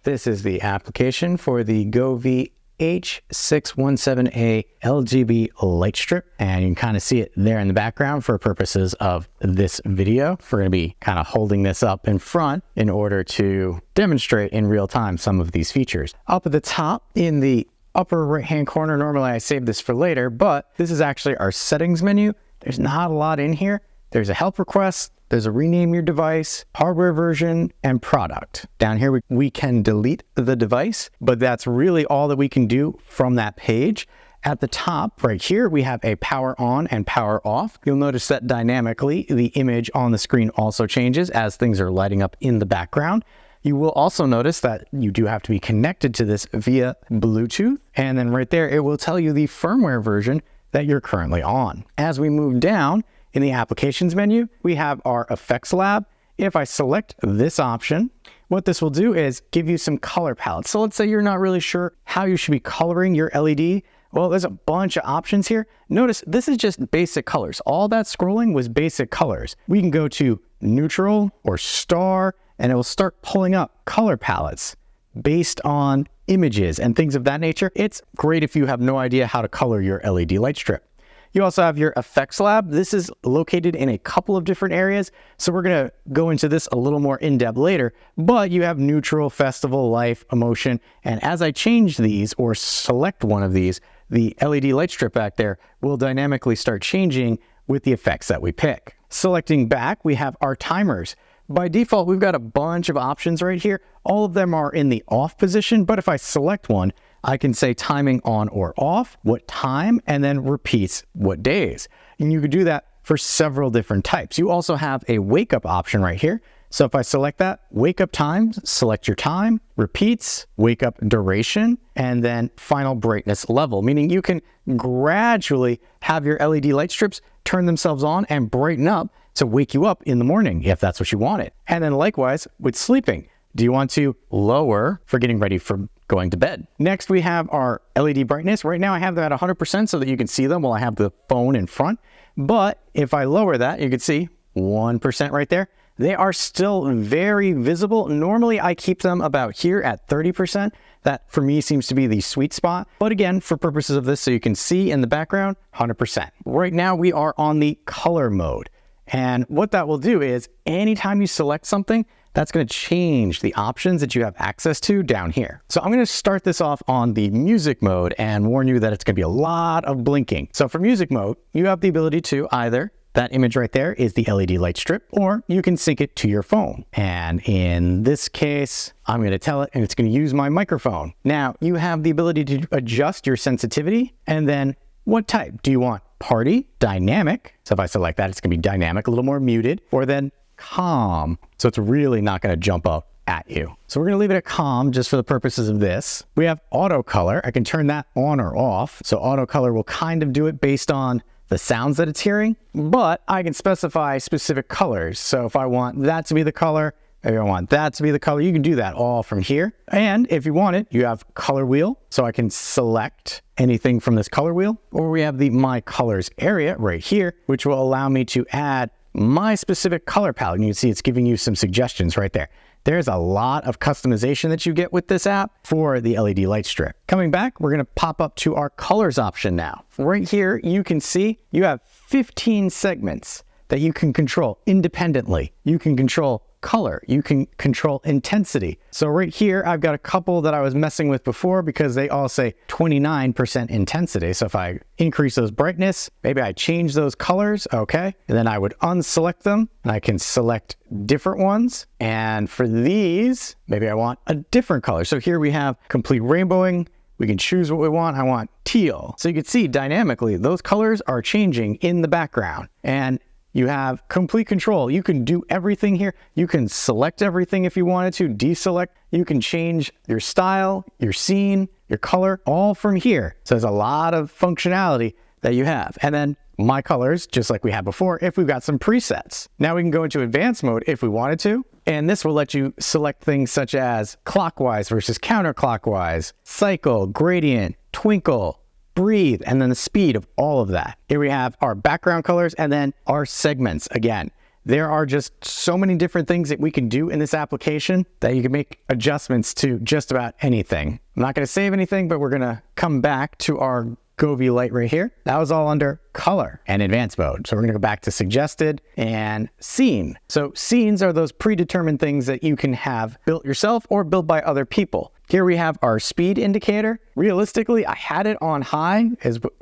This is the application for the Govee h6117a LGB light strip, and you can kind of see it there in the background for purposes of this video. We're going to be kind of holding this up in front in order to demonstrate in real time some of these features. Up at the top in the upper right hand corner, normally I save this for later, but this is actually our settings menu. There's not a lot in here. There's a help request, there's a rename your device, hardware version, and product. Down here, we can delete the device, but that's really all that we can do from that page. At the top right here, we have a power on and power off. You'll notice that dynamically, the image on the screen also changes as things are lighting up in the background. You will also notice that you do have to be connected to this via Bluetooth. And then right there, it will tell you the firmware version that you're currently on. As we move down, in the applications menu, we have our effects lab. If I select this option, what this will do is give you some color palettes. So let's say you're not really sure how you should be coloring your LED. Well, there's a bunch of options here. Notice this is just basic colors. All that scrolling was basic colors. We can go to neutral or star, and it will start pulling up color palettes based on images and things of that nature. It's great if you have no idea how to color your LED light strip. You also have your effects lab. This is located in a couple of different areas, so we're going to go into this a little more in depth later, but you have neutral, festival, life, emotion, and as I change these or select one of these, the LED light strip back there will dynamically start changing with the effects that we pick. Selecting back, we have our timers. By default, we've got a bunch of options right here. All of them are in the off position, but if I select one, I can say timing on or off, what time, and then repeats what days. And you could do that for several different types. You also have a wake up option right here. So if I select that, wake up time, select your time, repeats, wake up duration, and then final brightness level, meaning you can gradually have your LED light strips turn themselves on and brighten up to wake you up in the morning if that's what you wanted. And then likewise with sleeping. Do you want to lower for getting ready for going to bed? Next, we have our LED brightness. Right now I have them at 100% so that you can see them while I have the phone in front. But if I lower that, you can see 1% right there. They are still very visible. Normally I keep them about here at 30%. That for me seems to be the sweet spot. But again, for purposes of this, so you can see in the background, 100%. Right now we are on the color mode. And what that will do is anytime you select something, that's going to change the options that you have access to down here. So I'm going to start this off on the music mode and warn you that it's going to be a lot of blinking. So for music mode, you have the ability to either, that image right there is the LED light strip, or you can sync it to your phone. And in this case, I'm going to tell it and it's going to use my microphone. Now you have the ability to adjust your sensitivity and then what type? Do you want party, dynamic? So if I select that, it's going to be dynamic, a little more muted, or then calm. So it's really not going to jump up at you. So we're going to leave it at calm just for the purposes of this. We have auto color. I can turn that on or off. So auto color will kind of do it based on the sounds that it's hearing, but I can specify specific colors. So if I want that to be the color, if I want that to be the color, you can do that all from here. And if you want it, you have color wheel. So I can select anything from this color wheel, or we have the My Colors area right here, which will allow me to add my specific color palette. And you can see it's giving you some suggestions right there. There's a lot of customization that you get with this app for the LED light strip. Coming back, we're going to pop up to our colors option now. Right here, you can see you have 15 segments that you can control independently. You can control color, you can control intensity. So right here, I've got a couple that I was messing with before because they all say 29% intensity. So if I increase those brightness, maybe I change those colors, okay? And then I would unselect them and I can select different ones. And for these, maybe I want a different color. So here we have complete rainbowing. We can choose what we want. I want teal. So you can see dynamically, those colors are changing in the background. And you have complete control. You can do everything here. You can select everything if you wanted to, deselect. You can change your style, your scene, your color, all from here. So there's a lot of functionality that you have. And then My Colors, just like we had before, if we've got some presets. Now we can go into advanced mode if we wanted to. And this will let you select things such as clockwise versus counterclockwise, cycle, gradient, twinkle, breathe, and then the speed of all of that. Here we have our background colors and then our segments. Again, There are just so many different things that we can do in this application that you can make adjustments to just about anything. I'm not going to save anything, but we're going to come back to our Govee light right here. That was all under color and advanced mode. So we're going to go back to suggested and scene. So scenes are those predetermined things that you can have built yourself or built by other people. Here we have our speed indicator. Realistically, I had it on high,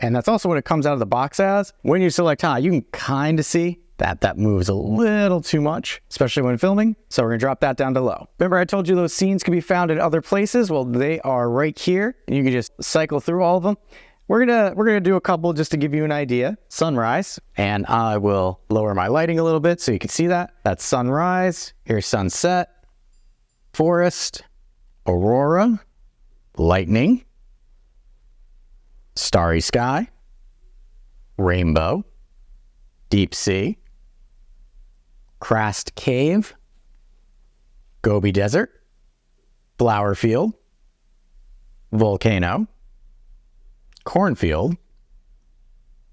and that's also what it comes out of the box as. When you select high, you can kind of see that moves a little too much, especially when filming. So we're gonna drop that down to low. Remember I told you those scenes can be found in other places? Well, they are right here, and you can just cycle through all of them. We're gonna do a couple just to give you an idea. Sunrise, and I will lower my lighting a little bit so you can see that. That's sunrise, here's sunset, forest, aurora, lightning, starry sky, rainbow, deep sea, Krast Cave, Gobi Desert, flower field, volcano, cornfield,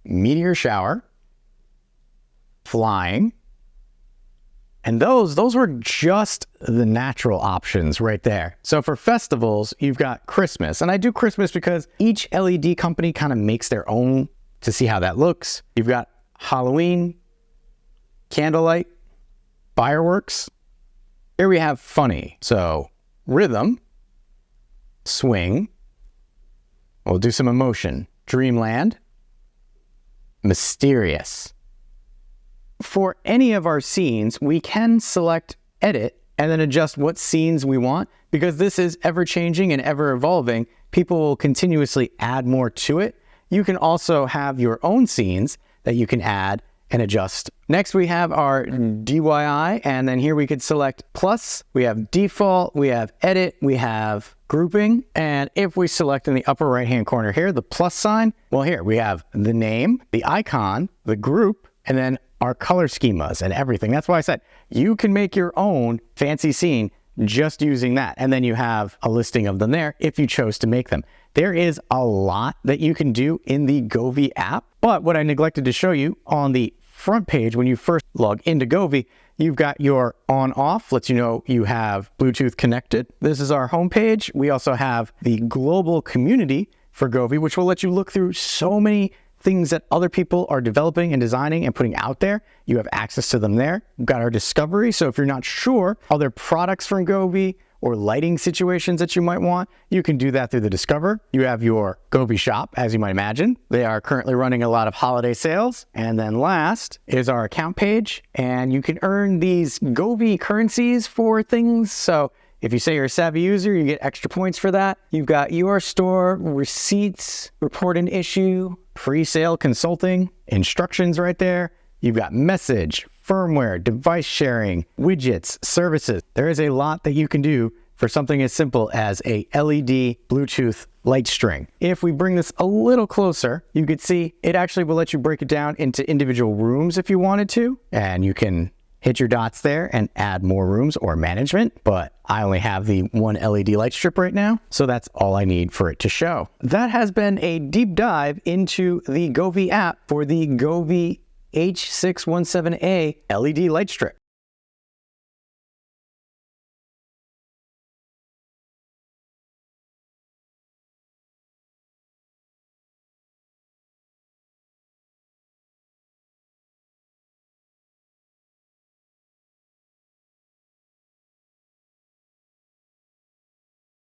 meteor shower, flying, and those were just the natural options right there. So for festivals, you've got Christmas, and I do Christmas because each LED company kind of makes their own to see how that looks. You've got Halloween, candlelight, fireworks. Here we have funny. So rhythm, swing, we'll do some emotion, dreamland, mysterious. For any of our scenes, we can select edit and then adjust what scenes we want. Because this is ever changing and ever evolving, people will continuously add more to it. You can also have your own scenes that you can add and adjust. Next, we have our DIY, and then here we could select plus. We have default, we have edit, we have grouping, and if we select in the upper right-hand corner here, the plus sign, well, here we have the name, the icon, the group, and then our color schemas and everything. That's why I said you can make your own fancy scene just using that, and then you have a listing of them there if you chose to make them. There is a lot that you can do in the Govee app, but what I neglected to show you on the front page when you first log into Govee, you've got your on-off, lets you know you have Bluetooth connected. This is our home page. We also have the global community for Govee, which will let you look through so many things that other people are developing and designing and putting out there. You have access to them there. We've got our discovery. So if you're not sure other products from Govee or lighting situations that you might want, you can do that through the Discover. You have your Govee shop, as you might imagine. They are currently running a lot of holiday sales. And then last is our account page, and you can earn these Govee currencies for things. So if you say you're a savvy user, you get extra points for that. You've got your store, receipts, report an issue, pre-sale consulting, instructions right there. You've got message, firmware, device sharing, widgets, services. There is a lot that you can do for something as simple as a LED Bluetooth light string. If we bring this a little closer, you could see it actually will let you break it down into individual rooms if you wanted to, and you can hit your dots there and add more rooms or management, but I only have the one LED light strip right now, so that's all I need for it to show. That has been a deep dive into the Govee app for the Govee h6117a LED light strip.